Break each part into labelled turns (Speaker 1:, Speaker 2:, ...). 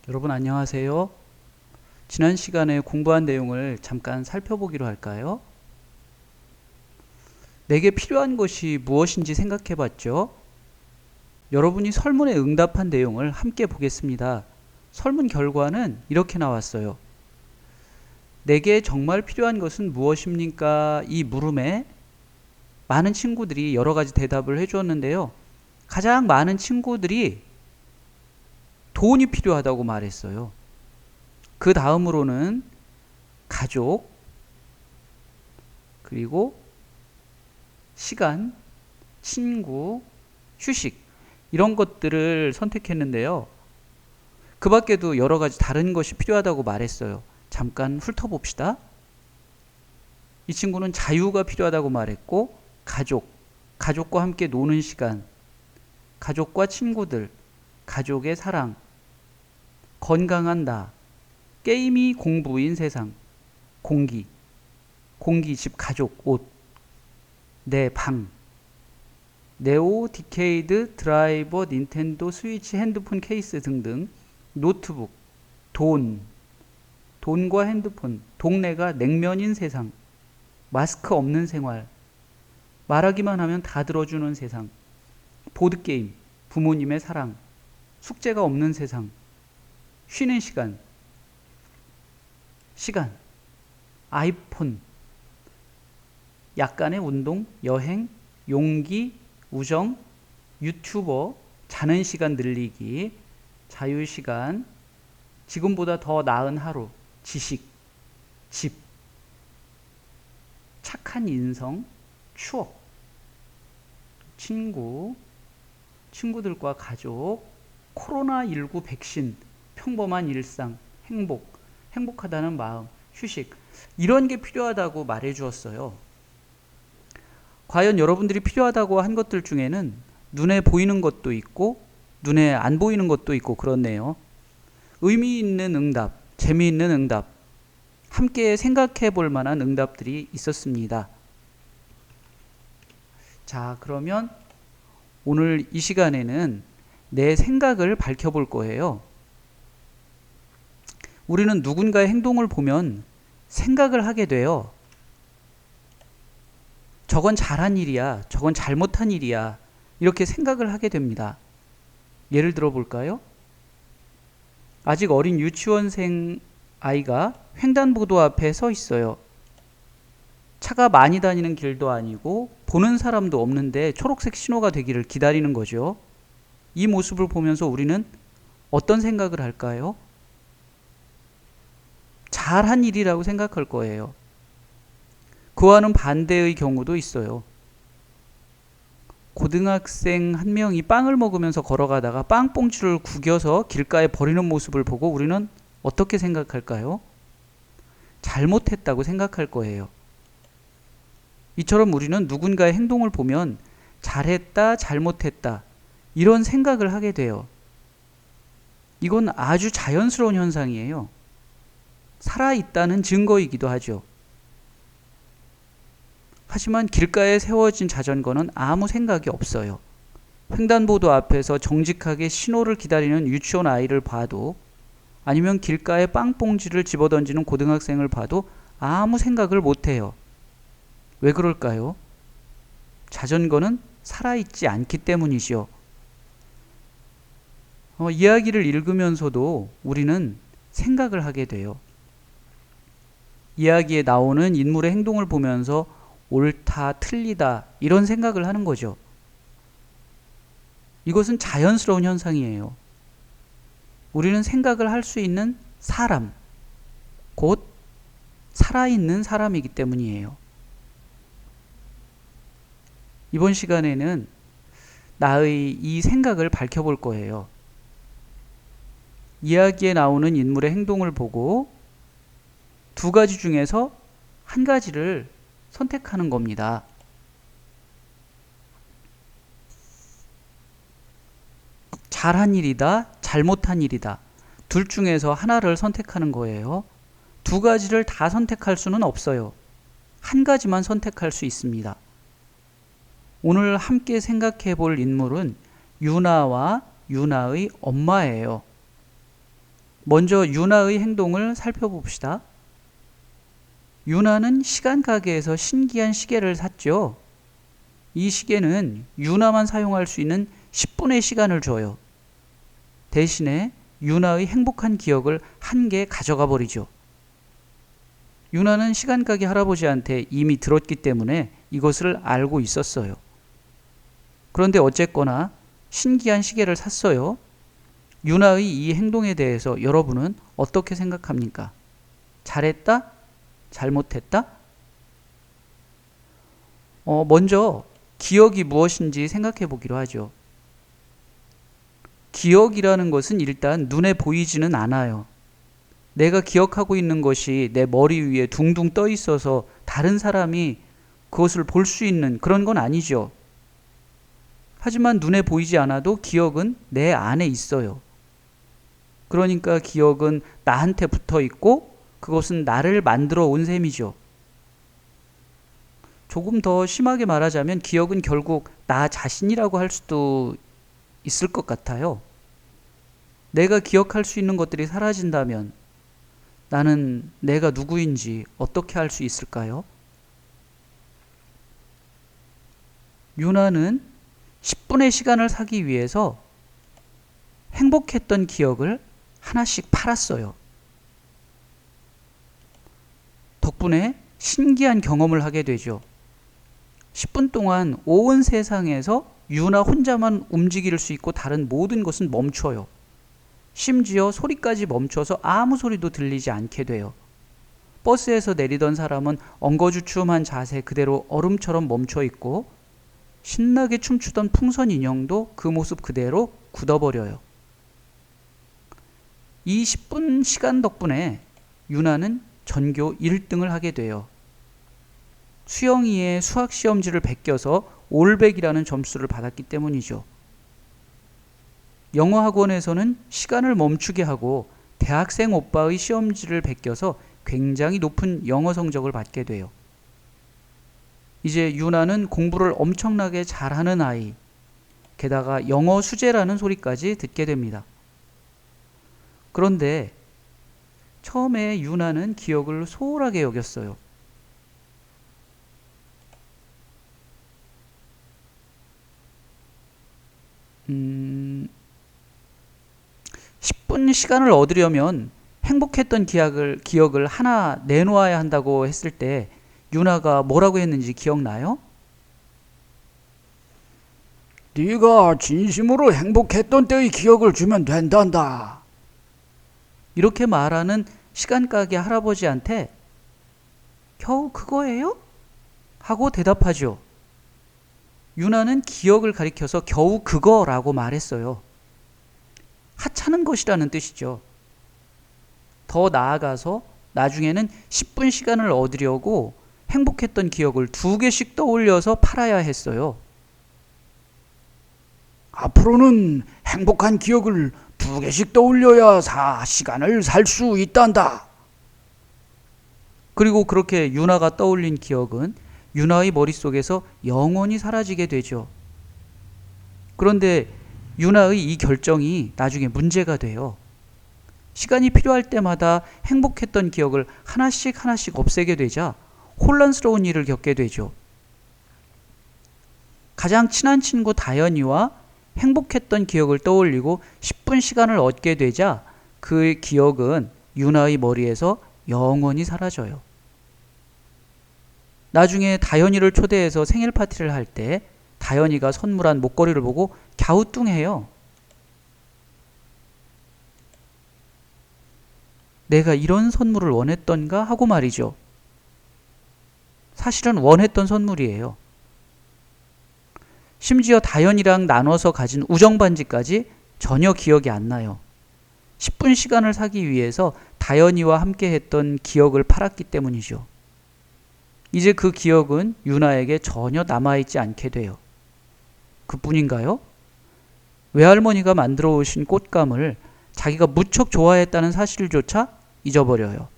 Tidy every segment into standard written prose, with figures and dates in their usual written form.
Speaker 1: 여러분 안녕하세요. 지난 시간에 공부한 내용을 잠깐 살펴보기로 할까요? 내게 필요한 것이 무엇인지 생각해 봤죠? 여러분이 설문에 응답한 내용을 함께 보겠습니다. 설문 결과는 이렇게 나왔어요. 내게 정말 필요한 것은 무엇입니까? 이 물음에 많은 친구들이 여러 가지 대답을 해주었는데요. 가장 많은 친구들이 돈이 필요하다고 말했어요. 그 다음으로는 가족, 그리고 시간, 친구, 휴식 이런 것들을 선택했는데요. 그 밖에도 여러 가지 다른 것이 필요하다고 말했어요. 잠깐 훑어봅시다. 이 친구는 자유가 필요하다고 말했고, 가족과 함께 노는 시간, 가족과 친구들, 가족의 사랑, 건강한 나, 게임이 공부인 세상, 공기, 집, 가족, 옷, 내 방, 네오, 디케이드, 드라이버, 닌텐도, 스위치, 핸드폰 케이스 등등, 노트북, 돈과 핸드폰, 동네가 냉면인 세상, 마스크 없는 생활, 말하기만 하면 다 들어주는 세상, 보드게임, 부모님의 사랑, 숙제가 없는 세상, 쉬는 시간, 아이폰, 약간의 운동, 여행, 용기, 우정, 유튜버, 자는 시간 늘리기, 자유시간, 지금보다 더 나은 하루, 지식, 집, 착한 인성, 추억, 친구들과 가족, 코로나19 백신, 평범한 일상, 행복하다는 마음, 휴식, 이런 게 필요하다고 말해 주었어요. 과연 여러분들이 필요하다고 한 것들 중에는 눈에 보이는 것도 있고 눈에 안 보이는 것도 있고 그렇네요. 의미 있는 응답, 재미있는 응답, 함께 생각해 볼 만한 응답들이 있었습니다. 자, 그러면 오늘 이 시간에는 내 생각을 밝혀볼 거예요. 우리는 누군가의 행동을 보면 생각을 하게 돼요. 저건 잘한 일이야, 저건 잘못한 일이야, 이렇게 생각을 하게 됩니다. 예를 들어 볼까요? 아직 어린 유치원생 아이가 횡단보도 앞에 서 있어요. 차가 많이 다니는 길도 아니고 보는 사람도 없는데 초록색 신호가 되기를 기다리는 거죠. 이 모습을 보면서 우리는 어떤 생각을 할까요? 잘한 일이라고 생각할 거예요. 그와는 반대의 경우도 있어요. 고등학생 한 명이 빵을 먹으면서 걸어가다가 빵봉지를 구겨서 길가에 버리는 모습을 보고 우리는 어떻게 생각할까요? 잘못했다고 생각할 거예요. 이처럼 우리는 누군가의 행동을 보면 잘했다, 잘못했다, 이런 생각을 하게 돼요. 이건 아주 자연스러운 현상이에요. 살아있다는 증거이기도 하죠. 하지만 길가에 세워진 자전거는 아무 생각이 없어요. 횡단보도 앞에서 정직하게 신호를 기다리는 유치원 아이를 봐도, 아니면 길가에 빵봉지를 집어던지는 고등학생을 봐도 아무 생각을 못해요. 왜 그럴까요? 자전거는 살아있지 않기 때문이죠. 이야기를 읽으면서도 우리는 생각을 하게 돼요. 이야기에 나오는 인물의 행동을 보면서 옳다, 틀리다, 이런 생각을 하는 거죠. 이것은 자연스러운 현상이에요. 우리는 생각을 할 수 있는 사람, 곧 살아있는 사람이기 때문이에요. 이번 시간에는 나의 이 생각을 밝혀볼 거예요. 이야기에 나오는 인물의 행동을 보고 두 가지 중에서 한 가지를 선택하는 겁니다. 잘한 일이다, 잘못한 일이다. 둘 중에서 하나를 선택하는 거예요. 두 가지를 다 선택할 수는 없어요. 한 가지만 선택할 수 있습니다. 오늘 함께 생각해 볼 인물은 유나와 유나의 엄마예요. 먼저 유나의 행동을 살펴봅시다. 유나는 시간 가게에서 신기한 시계를 샀죠. 이 시계는 유나만 사용할 수 있는 10분의 시간을 줘요. 대신에 유나의 행복한 기억을 한 개 가져가 버리죠. 유나는 시간 가게 할아버지한테 이미 들었기 때문에 이것을 알고 있었어요. 그런데 어쨌거나 신기한 시계를 샀어요. 유나의 이 행동에 대해서 여러분은 어떻게 생각합니까? 잘했다? 잘못했다? 먼저 기억이 무엇인지 생각해 보기로 하죠. 기억이라는 것은 일단 눈에 보이지는 않아요. 내가 기억하고 있는 것이 내 머리 위에 둥둥 떠 있어서 다른 사람이 그것을 볼 수 있는 그런 건 아니죠. 하지만 눈에 보이지 않아도 기억은 내 안에 있어요. 그러니까 기억은 나한테 붙어 있고 그것은 나를 만들어 온 셈이죠. 조금 더 심하게 말하자면 기억은 결국 나 자신이라고 할 수도 있을 것 같아요. 내가 기억할 수 있는 것들이 사라진다면 나는 내가 누구인지 어떻게 알 수 있을까요? 유나는 10분의 시간을 사기 위해서 행복했던 기억을 하나씩 팔았어요. 덕분에 신기한 경험을 하게 되죠. 10분 동안 온 세상에서 유나 혼자만 움직일 수 있고 다른 모든 것은 멈춰요. 심지어 소리까지 멈춰서 아무 소리도 들리지 않게 돼요. 버스에서 내리던 사람은 엉거주춤한 자세 그대로 얼음처럼 멈춰 있고 신나게 춤추던 풍선 인형도 그 모습 그대로 굳어버려요. 이 10분 시간 덕분에 유나는 전교 1등을 하게 돼요. 수영이의 수학시험지를 베껴서 올백이라는 점수를 받았기 때문이죠. 영어 학원에서는 시간을 멈추게 하고 대학생 오빠의 시험지를 베껴서 굉장히 높은 영어 성적을 받게 돼요. 이제 유나는 공부를 엄청나게 잘하는 아이, 게다가 영어 수재라는 소리까지 듣게 됩니다. 그런데 처음에 유나는 기억을 소홀하게 여겼어요. 10분 시간을 얻으려면 행복했던 기억을 하나 내놓아야 한다고 했을 때 유나가 뭐라고 했는지 기억나요?
Speaker 2: 네가 진심으로 행복했던 때의 기억을 주면 된단다.
Speaker 1: 이렇게 말하는 시간 가게 할아버지한테 겨우 그거예요? 하고 대답하죠. 유나는 기억을 가리켜서 겨우 그거라고 말했어요. 하찮은 것이라는 뜻이죠. 더 나아가서 나중에는 10분 시간을 얻으려고 행복했던 기억을 2개씩 떠올려서 팔아야 했어요.
Speaker 2: 앞으로는 행복한 기억을 2개씩 떠올려야 시간을 살 수 있단다.
Speaker 1: 그리고 그렇게 유나가 떠올린 기억은 유나의 머릿속에서 영원히 사라지게 되죠. 그런데 유나의 이 결정이 나중에 문제가 돼요. 시간이 필요할 때마다 행복했던 기억을 하나씩 하나씩 없애게 되자 혼란스러운 일을 겪게 되죠. 가장 친한 친구 다현이와 행복했던 기억을 떠올리고 10분 시간을 얻게 되자 그 기억은 유나의 머리에서 영원히 사라져요. 나중에 다현이를 초대해서 생일 파티를 할 때 다현이가 선물한 목걸이를 보고 갸우뚱해요. 내가 이런 선물을 원했던가 하고 말이죠. 사실은 원했던 선물이에요. 심지어 다현이랑 나눠서 가진 우정 반지까지 전혀 기억이 안 나요. 10분 시간을 사기 위해서 다현이와 함께 했던 기억을 팔았기 때문이죠. 이제 그 기억은 유나에게 전혀 남아있지 않게 돼요. 그뿐인가요? 외할머니가 만들어 오신 꽃감을 자기가 무척 좋아했다는 사실조차 잊어버려요.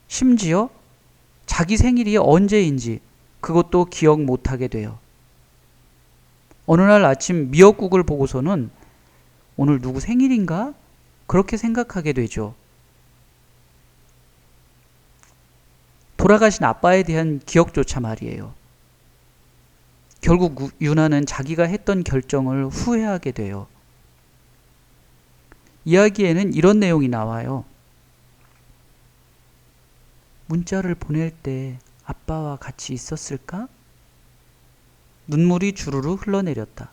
Speaker 1: 심지어 자기 생일이 언제인지 그것도 기억 못하게 돼요. 어느 날 아침 미역국을 보고서는 오늘 누구 생일인가? 그렇게 생각하게 되죠. 돌아가신 아빠에 대한 기억조차 말이에요. 결국 유나는 자기가 했던 결정을 후회하게 돼요. 이야기에는 이런 내용이 나와요. 문자를 보낼 때 아빠와 같이 있었을까? 눈물이 주르르 흘러내렸다.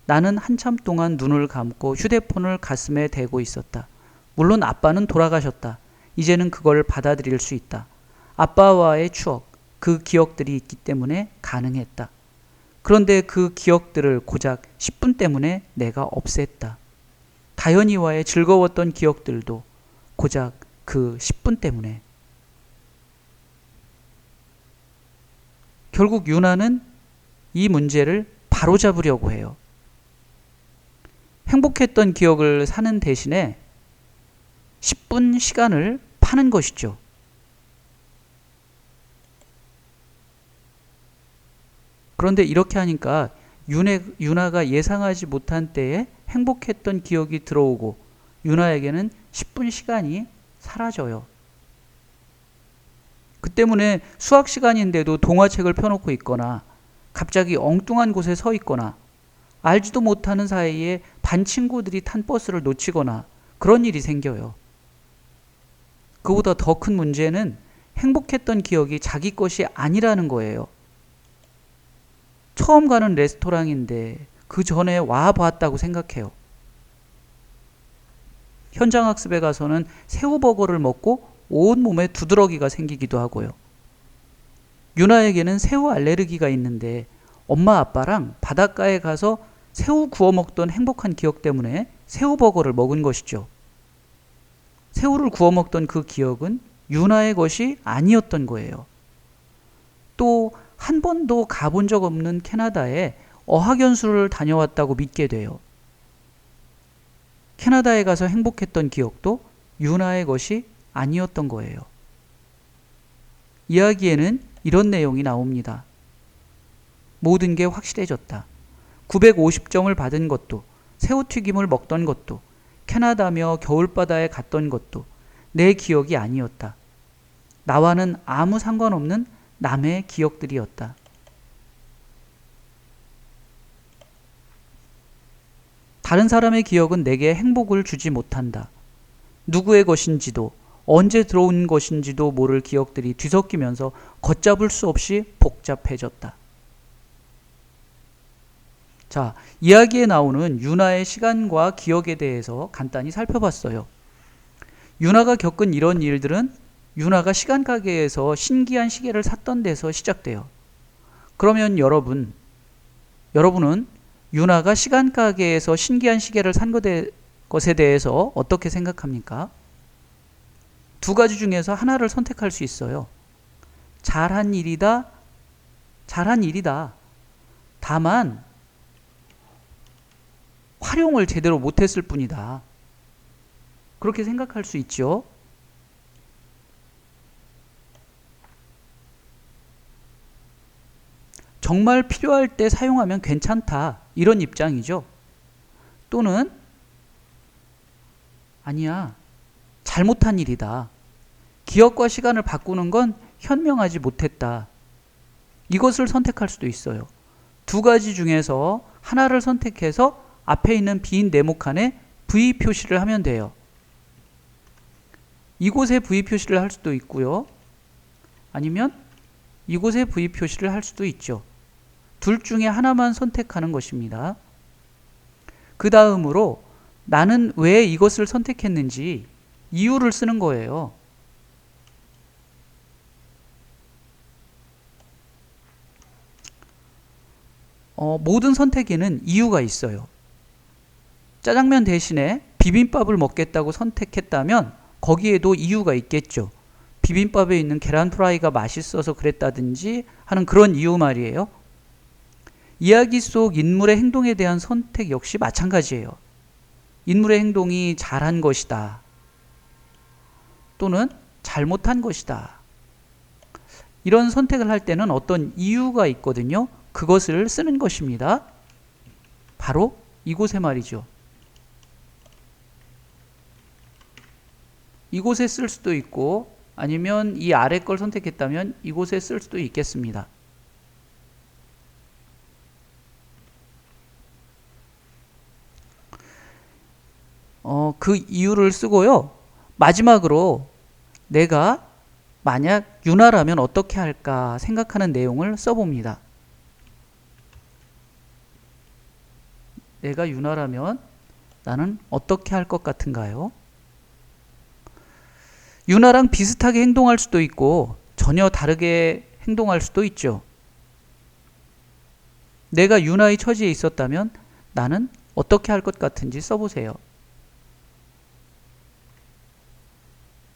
Speaker 1: 나는 한참 동안 눈을 감고 휴대폰을 가슴에 대고 있었다. 물론 아빠는 돌아가셨다. 이제는 그걸 받아들일 수 있다. 아빠와의 추억, 그 기억들이 있기 때문에 가능했다. 그런데 그 기억들을 고작 10분 때문에 내가 없앴다. 다현이와의 즐거웠던 기억들도 고작 그 10분 때문에. 결국 유나는 이 문제를 바로잡으려고 해요. 행복했던 기억을 사는 대신에 10분 시간을 파는 것이죠. 그런데 이렇게 하니까 유나가 예상하지 못한 때에 행복했던 기억이 들어오고 유나에게는 10분 시간이 사라져요. 그 때문에 수학 시간인데도 동화책을 펴놓고 있거나 갑자기 엉뚱한 곳에 서 있거나 알지도 못하는 사이에 반 친구들이 탄 버스를 놓치거나 그런 일이 생겨요. 그보다 더 큰 문제는 행복했던 기억이 자기 것이 아니라는 거예요. 처음 가는 레스토랑인데 그 전에 와봤다고 생각해요. 현장학습에 가서는 새우버거를 먹고 온몸에 두드러기가 생기기도 하고요. 유나에게는 새우 알레르기가 있는데 엄마 아빠랑 바닷가에 가서 새우 구워 먹던 행복한 기억 때문에 새우버거를 먹은 것이죠. 새우를 구워 먹던 그 기억은 유나의 것이 아니었던 거예요. 또 한 번도 가본 적 없는 캐나다에 어학연수를 다녀왔다고 믿게 돼요. 캐나다에 가서 행복했던 기억도 유나의 것이 아니었던 거예요. 이야기에는 이런 내용이 나옵니다. 모든 게 확실해졌다. 950점을 받은 것도, 새우튀김을 먹던 것도, 캐나다며 겨울바다에 갔던 것도 내 기억이 아니었다. 나와는 아무 상관없는 남의 기억들이었다. 다른 사람의 기억은 내게 행복을 주지 못한다. 누구의 것인지도 언제 들어온 것인지도 모를 기억들이 뒤섞이면서 걷잡을 수 없이 복잡해졌다. 자, 이야기에 나오는 유나의 시간과 기억에 대해서 간단히 살펴봤어요. 유나가 겪은 이런 일들은 유나가 시간 가게에서 신기한 시계를 샀던 데서 시작돼요. 그러면 여러분은 유나가 시간 가게에서 신기한 시계를 산 것에 대해서 어떻게 생각합니까? 두 가지 중에서 하나를 선택할 수 있어요. 잘한 일이다. 잘한 일이다. 다만 활용을 제대로 못했을 뿐이다. 그렇게 생각할 수 있죠. 정말 필요할 때 사용하면 괜찮다. 이런 입장이죠. 또는 아니야. 잘못한 일이다. 기억과 시간을 바꾸는 건 현명하지 못했다. 이것을 선택할 수도 있어요. 두 가지 중에서 하나를 선택해서 앞에 있는 빈 네모칸에 V 표시를 하면 돼요. 이곳에 V 표시를 할 수도 있고요. 아니면 이곳에 V 표시를 할 수도 있죠. 둘 중에 하나만 선택하는 것입니다. 그 다음으로 나는 왜 이것을 선택했는지 이유를 쓰는 거예요. 모든 선택에는 이유가 있어요. 짜장면 대신에 비빔밥을 먹겠다고 선택했다면 거기에도 이유가 있겠죠. 비빔밥에 있는 계란 프라이가 맛있어서 그랬다든지 하는 그런 이유 말이에요. 이야기 속 인물의 행동에 대한 선택 역시 마찬가지예요. 인물의 행동이 잘한 것이다. 또는 잘못한 것이다. 이런 선택을 할 때는 어떤 이유가 있거든요. 그것을 쓰는 것입니다. 바로 이곳에 말이죠. 이곳에 쓸 수도 있고 아니면 이 아래 걸 선택했다면 이곳에 쓸 수도 있겠습니다. 그 이유를 쓰고요. 마지막으로 내가 만약 유나라면 어떻게 할까 생각하는 내용을 써봅니다. 내가 유나라면 나는 어떻게 할 것 같은가요? 유나랑 비슷하게 행동할 수도 있고 전혀 다르게 행동할 수도 있죠. 내가 유나의 처지에 있었다면 나는 어떻게 할 것 같은지 써보세요.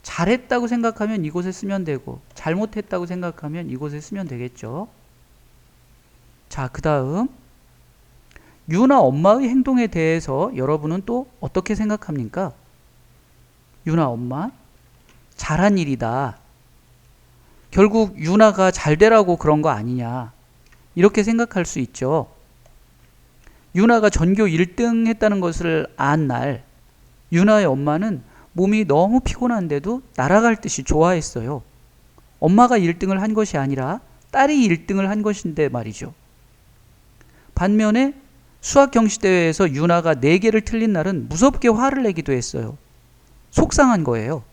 Speaker 1: 잘했다고 생각하면 이곳에 쓰면 되고 잘못했다고 생각하면 이곳에 쓰면 되겠죠. 자, 그 다음 유나 엄마의 행동에 대해서 여러분은 또 어떻게 생각합니까? 유나 엄마 잘한 일이다. 결국 유나가 잘 되라고 그런 거 아니냐. 이렇게 생각할 수 있죠. 유나가 전교 1등 했다는 것을 안 날 유나의 엄마는 몸이 너무 피곤한데도 날아갈 듯이 좋아했어요. 엄마가 1등을 한 것이 아니라 딸이 1등을 한 것인데 말이죠. 반면에 수학 경시대회에서 유나가 4개를 틀린 날은 무섭게 화를 내기도 했어요. 속상한 거예요.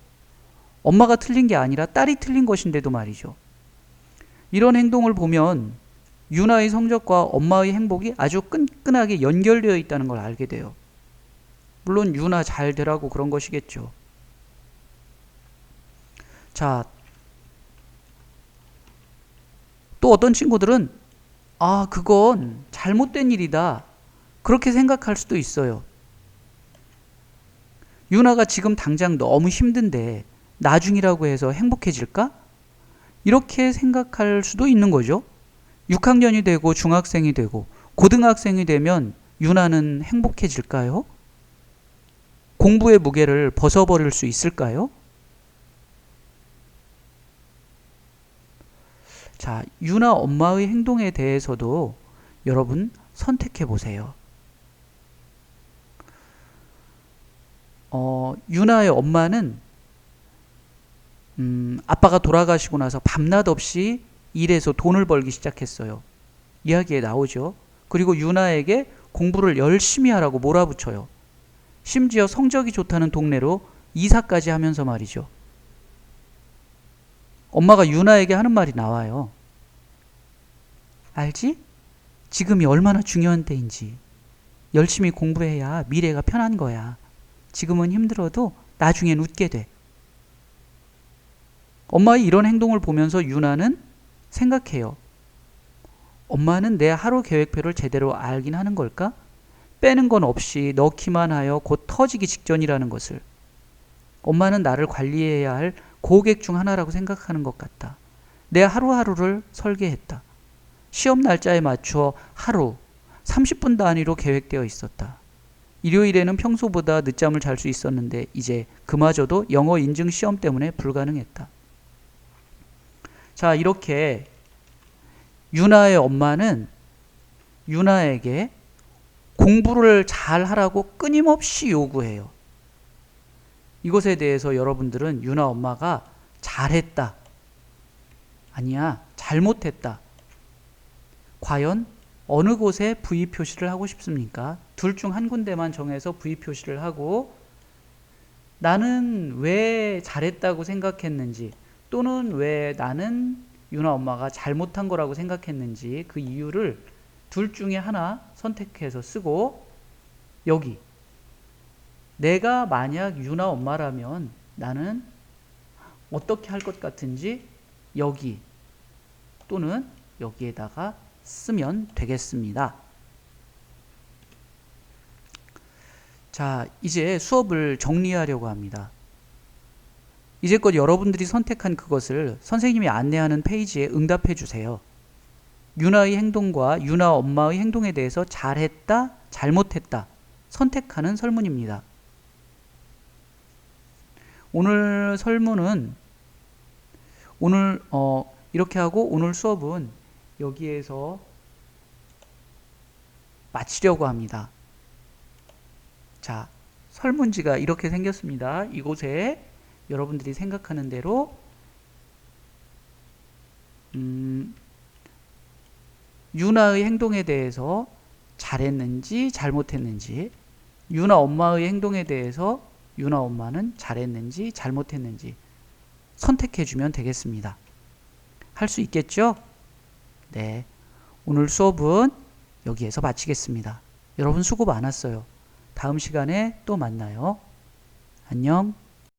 Speaker 1: 엄마가 틀린 게 아니라 딸이 틀린 것인데도 말이죠. 이런 행동을 보면 유나의 성적과 엄마의 행복이 아주 끈끈하게 연결되어 있다는 걸 알게 돼요. 물론 유나 잘 되라고 그런 것이겠죠. 자, 또 어떤 친구들은 그건 잘못된 일이다. 그렇게 생각할 수도 있어요. 유나가 지금 당장 너무 힘든데 나중이라고 해서 행복해질까? 이렇게 생각할 수도 있는 거죠. 6학년이 되고 중학생이 되고 고등학생이 되면 유나는 행복해질까요? 공부의 무게를 벗어버릴 수 있을까요? 자, 유나 엄마의 행동에 대해서도 여러분 선택해 보세요. 유나의 엄마는 아빠가 돌아가시고 나서 밤낮 없이 일해서 돈을 벌기 시작했어요. 이야기에 나오죠. 그리고 유나에게 공부를 열심히 하라고 몰아붙여요. 심지어 성적이 좋다는 동네로 이사까지 하면서 말이죠. 엄마가 유나에게 하는 말이 나와요. 알지? 지금이 얼마나 중요한 때인지. 열심히 공부해야 미래가 편한 거야. 지금은 힘들어도 나중엔 웃게 돼. 엄마의 이런 행동을 보면서 유나는 생각해요. 엄마는 내 하루 계획표를 제대로 알긴 하는 걸까? 빼는 건 없이 넣기만 하여 곧 터지기 직전이라는 것을. 엄마는 나를 관리해야 할 고객 중 하나라고 생각하는 것 같다. 내 하루하루를 설계했다. 시험 날짜에 맞춰 하루 30분 단위로 계획되어 있었다. 일요일에는 평소보다 늦잠을 잘 수 있었는데 이제 그마저도 영어 인증 시험 때문에 불가능했다. 자, 이렇게 유나의 엄마는 유나에게 공부를 잘 하라고 끊임없이 요구해요. 이것에 대해서 여러분들은 유나 엄마가 잘했다. 아니야, 잘못했다. 과연 어느 곳에 V 표시를 하고 싶습니까? 둘 중 한 군데만 정해서 V 표시를 하고 나는 왜 잘했다고 생각했는지 또는 왜 나는 유나 엄마가 잘못한 거라고 생각했는지 그 이유를 둘 중에 하나 선택해서 쓰고 여기 내가 만약 유나 엄마라면 나는 어떻게 할 것 같은지 여기 또는 여기에다가 쓰면 되겠습니다. 자, 이제 수업을 정리하려고 합니다. 이제껏 여러분들이 선택한 그것을 선생님이 안내하는 페이지에 응답해 주세요. 유나의 행동과 유나 엄마의 행동에 대해서 잘했다, 잘못했다 선택하는 설문입니다. 오늘 설문은 이렇게 하고 오늘 수업은 여기에서 마치려고 합니다. 자, 설문지가 이렇게 생겼습니다. 이곳에 여러분들이 생각하는 대로 유나의 행동에 대해서 잘했는지 잘못했는지, 유나 엄마의 행동에 대해서 유나 엄마는 잘했는지 잘못했는지 선택해주면 되겠습니다. 할 수 있겠죠? 네. 오늘 수업은 여기에서 마치겠습니다. 여러분 수고 많았어요. 다음 시간에 또 만나요. 안녕.